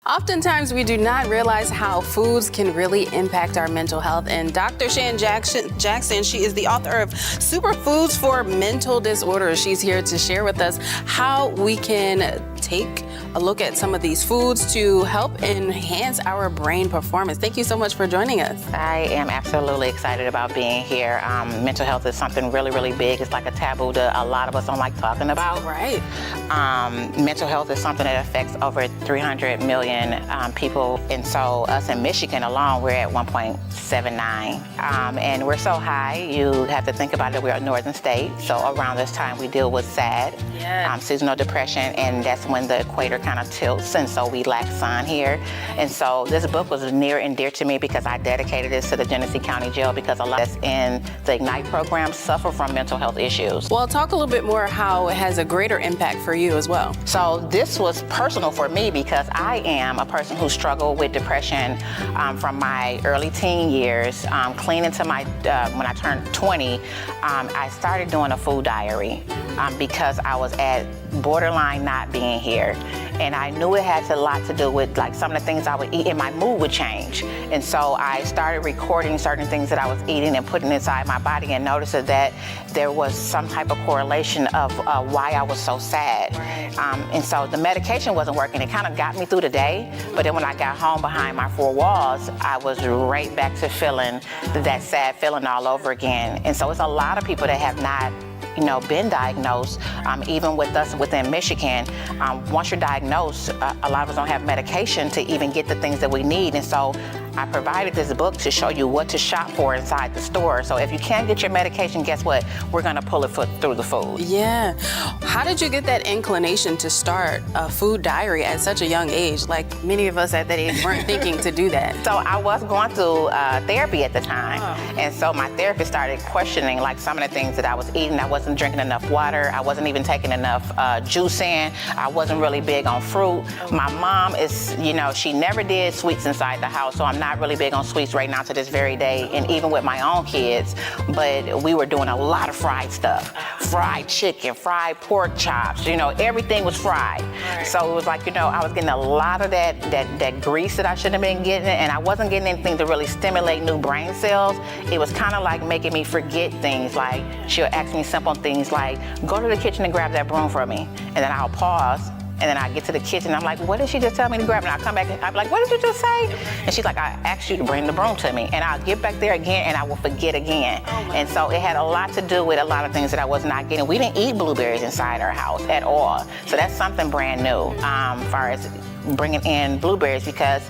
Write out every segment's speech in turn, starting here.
Oftentimes, we do not realize how foods can really impact our mental health. And Dr. Shan Jackson, she is the author of Superfoods for Mental Disorders. She's here to share with us how we can take a look at some of these foods to help enhance our brain performance. Thank you so much for joining us. I am absolutely excited about being here. Mental health is something really, really big. It's like a taboo that a lot of us don't like talking about. Right. Mental health is something that affects over 300 million people. And so us in Michigan alone, we're at 1.79. And we're so high, you have to think about it, we're a northern state. So around this time, we deal with SAD, seasonal depression, and that's when the equator kind of tilts, and so we lack sun here. And so this book was near and dear to me because I dedicated this to the Genesee County Jail because a lot that's in the Ignite program suffer from mental health issues. Well, talk a little bit more how it has a greater impact for you as well. So this was personal for me because I am a person who struggled with depression from my early teen years, clean into my, when I turned 20, I started doing a food diary because I was at borderline not being here. And I knew it had a lot to do with like some of the things I would eat and my mood would change. And so I started recording certain things that I was eating and putting inside my body and noticed that there was some type of correlation of why I was so sad. And so the medication wasn't working. It kind of got me through the day, but then when I got home behind my four walls, I was right back to feeling that sad feeling all over again. And so it's a lot of people that have not been diagnosed, even with us within Michigan. Once you're diagnosed, a lot of us don't have medication to even get the things that we need. And so I provided this book to show you what to shop for inside the store. So if you can't get your medication, guess what? We're gonna pull it through the food. Yeah. How did you get that inclination to start a food diary at such a young age? Like many of us at that age weren't thinking to do that. So I was going through therapy at the time. And so my therapist started questioning like some of the things that I was eating. I wasn't drinking enough water. I wasn't even taking enough juice in. I wasn't really big on fruit. My mom is, she never did sweets inside the house, so I'm not really big on sweets right now to this very day, and even with my own kids, but we were doing a lot of fried stuff. Fried chicken, fried pork chops, everything was fried. So it was like, I was getting a lot of that grease that I shouldn't have been getting, and I wasn't getting anything to really stimulate new brain cells. It was kind of like making me forget things. Like she'll ask me simple things like, go to the kitchen and grab that broom for me. And then I'll pause. And then I get to the kitchen, I'm like, what did she just tell me to grab? And I'll come back and I'll be like, what did you just say? And she's like, I asked you to bring the broom to me. And I'll get back there again and I will forget again. And so it had a lot to do with a lot of things that I was not getting. We didn't eat blueberries inside our house at all. So that's something brand new as far as bringing in blueberries, because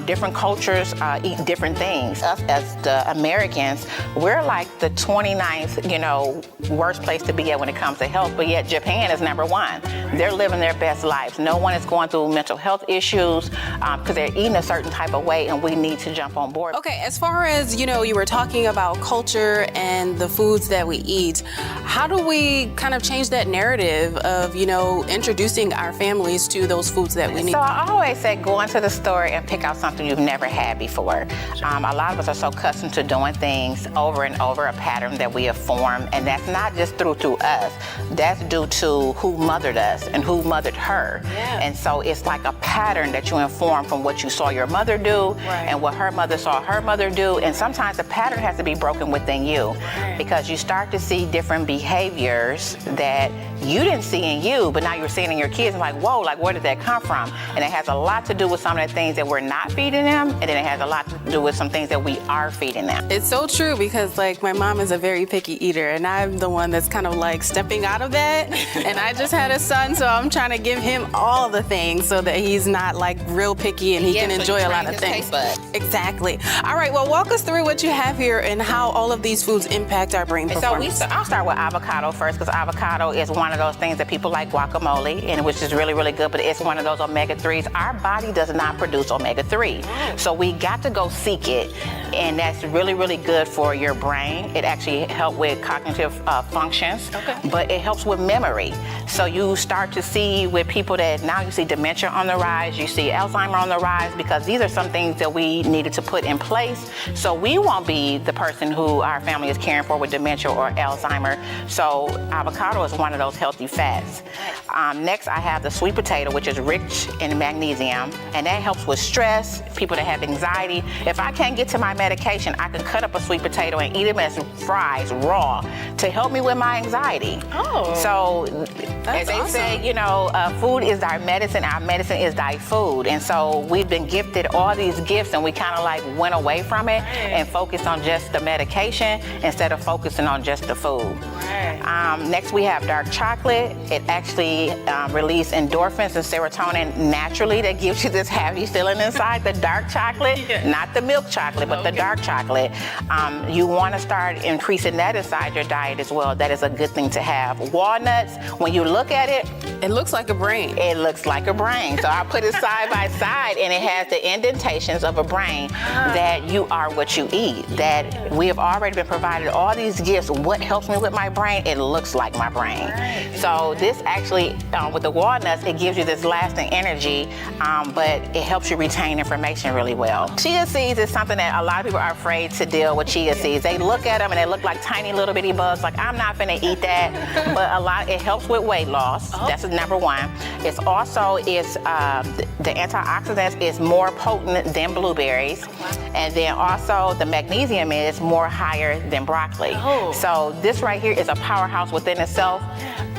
different cultures eat different things. Us as the Americans, we're like the 29th, worst place to be at when it comes to health, but yet Japan is number one. They're living their best lives. No one is going through mental health issues because they're eating a certain type of way, and we need to jump on board. Okay, as far as, you were talking about culture and the foods that we eat, how do we kind of change that narrative of, introducing our families to those foods that we need? So I always say go into the store and pick out something you've never had before. A lot of us are so accustomed to doing things over and over, a pattern that we have formed, and that's not just through to us. That's due to who mothered us and who mothered her. And so it's like a pattern that you inform from what you saw your mother do and what her mother saw her mother do. And sometimes the pattern has to be broken within you because you start to see different behaviors that you didn't see in you, but now you're seeing in your kids and like, whoa, like where did that come from? And it has a lot to do with some of the things that we're not feeding them, and then it has a lot to do with some things that we are feeding them. It's so true because like my mom is a very picky eater, and I'm the one that's kind of like stepping out of that. And I just had a son, so I'm trying to give him all the things so that he's not like real picky and he can enjoy a lot of things. Exactly. All right, well, walk us through what you have here and how all of these foods impact our brain performance. So I'll start with avocado first, because avocado is one of those things that people like guacamole, and which is really, really good, but it's one of those omega-3s. Our body does not produce omega-3. So we got to go seek it, and that's really, really good for your brain. It actually helps with cognitive functions, but it helps with memory. So you start to see with people that now you see dementia on the rise, you see Alzheimer on the rise, because these are some things that we needed to put in place so we won't be the person who our family is caring for with dementia or Alzheimer. So avocado is one of those healthy fats. Next, I have the sweet potato, which is rich in and magnesium, and that helps with stress, people that have anxiety. If I can't get to my medication, I can cut up a sweet potato and eat them as fries, raw, to help me with my anxiety. Oh. So, as they awesome. say, you know, food is our medicine is thy food. And so we've been gifted all these gifts, and we kind of like went away from it and focused on just the medication instead of focusing on just the food. Next we have dark chocolate. It actually releases endorphins and serotonin naturally. That gives you this happy feeling inside. The dark chocolate, not the milk chocolate, but the dark chocolate. You want to start increasing that inside your diet as well. That is a good thing to have. Walnuts, when you look at it, it looks like a brain. It looks like a brain. So I put it side by side, and it has the indentations of a brain that you are what you eat. That we have already been provided all these gifts. What helps me with my brain? It looks like my brain. So this actually, with the walnuts, it gives you this lasting energy, but it helps you retain information really well. Chia seeds is something that a lot of people are afraid to deal with. Chia seeds. They look at them and they look like tiny little bitty bugs. Like, I'm not gonna eat that. But it helps with weight loss. That's number one. It's also the antioxidants is more potent than blueberries, and then also the magnesium is more higher than broccoli. So this right here is a powerhouse within itself.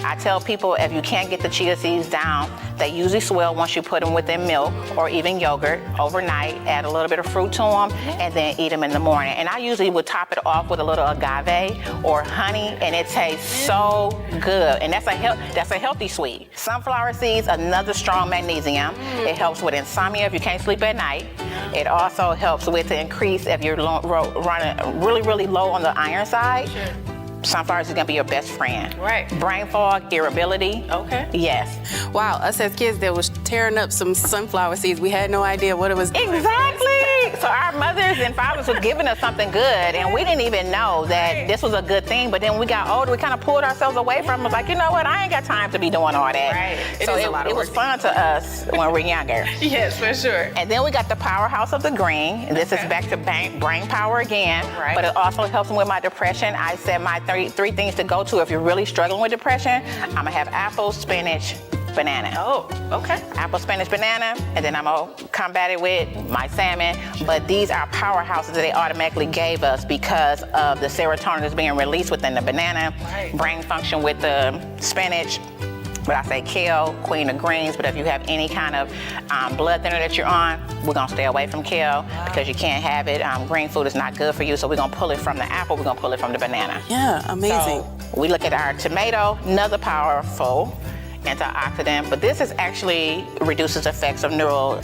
I tell people, if you can't get the chia seeds down, they usually swell once you put them within milk or even yogurt overnight. Add a little bit of fruit to them, and then eat them in the morning. And I usually would top it off with a little agave or honey, and it tastes so good. And that's a healthy sweet. Sunflower seeds, another strong magnesium. It helps with insomnia if you can't sleep at night. It also helps with the increase if you're running really, really low on the iron side. Sunflowers is gonna be your best friend. Right. Brain fog, irritability. Okay. Yes. Wow, us as kids that was tearing up some sunflower seeds, we had no idea what it was doing. Exactly. So our mothers and fathers were giving us something good, and we didn't even know that this was a good thing. But then when we got older, we kind of pulled ourselves away from it. Like, you know what? I ain't got time to be doing all that. Right. So it was fun to us when we were younger. Yes, for sure. And then we got the powerhouse of the green. This is back to brain power again. Right. But it also helps me with my depression. I said my three things to go to if you're really struggling with depression. I'm gonna have apple, spinach, banana. Oh, okay. Apple, spinach, banana, and then I'm gonna combat it with my salmon. But these are powerhouses that they automatically gave us because of the serotonin that's being released within the banana, brain function with the spinach. But I say kale, queen of greens, but if you have any kind of blood thinner that you're on, we're gonna stay away from kale because you can't have it. Green food is not good for you, so we're gonna pull it from the apple, we're gonna pull it from the banana. Yeah, amazing. So we look at our tomato, another powerful antioxidant, but this is actually reduces effects of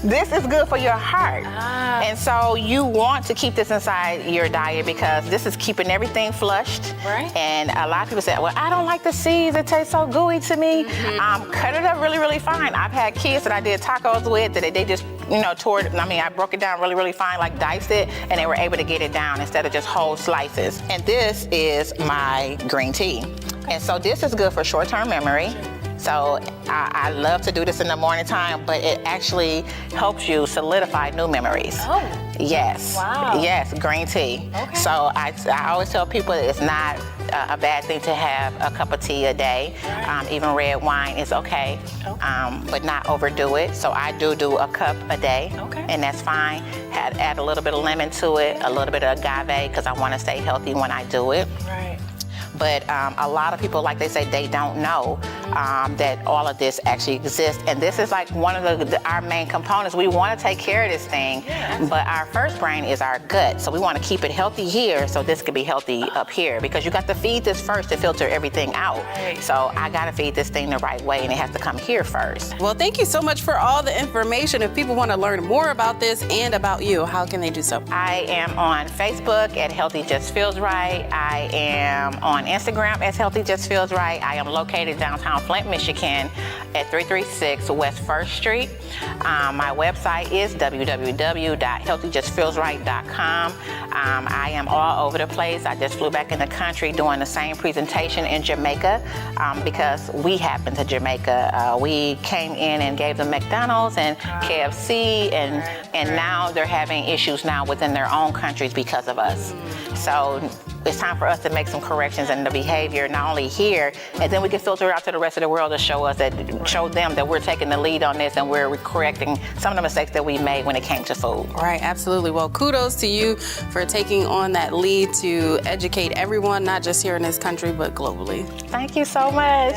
this is good for your heart. And so you want to keep this inside your diet because this is keeping everything flushed. Right. And a lot of people say, well, I don't like the seeds, it tastes so gooey to me. Cut it up really, really fine. I've had kids that I did tacos with that they just, I broke it down really, really fine, like diced it, and they were able to get it down instead of just whole slices. And this is my green tea. And so this is good for short-term memory. So I love to do this in the morning time, but it actually helps you solidify new memories. Oh. Yes. Wow. Yes, green tea. Okay. So I always tell people it's not a bad thing to have a cup of tea a day. Right. Even red wine is okay, but not overdo it. So I do a cup a day, and that's fine. Add a little bit of lemon to it, a little bit of agave, because I want to stay healthy when I do it. Right. But a lot of people, like they say, they don't know that all of this actually exists. And this is like one of our main components. We want to take care of this thing, but our first brain is our gut. So we want to keep it healthy here so this could be healthy up here, because you got to feed this first to filter everything out. Right. So I got to feed this thing the right way, and it has to come here first. Well, thank you so much for all the information. If people want to learn more about this and about you, how can they do so? I am on Facebook at Healthy Just Feels Right. I am on Instagram as Healthy Just Feels Right. I am located downtown Flint, Michigan at 336 West 1st Street. My website is www.healthyjustfeelsright.com. I am all over the place. I just flew back in the country doing the same presentation in Jamaica because we happened to Jamaica. We came in and gave them McDonald's and KFC, and now they're having issues now within their own countries because of us. So it's time for us to make some corrections in the behavior, not only here, and then we can filter it out to the rest of the world to show them that we're taking the lead on this and we're correcting some of the mistakes that we made when it came to food. Right, absolutely. Well, kudos to you for taking on that lead to educate everyone, not just here in this country, but globally. Thank you so much.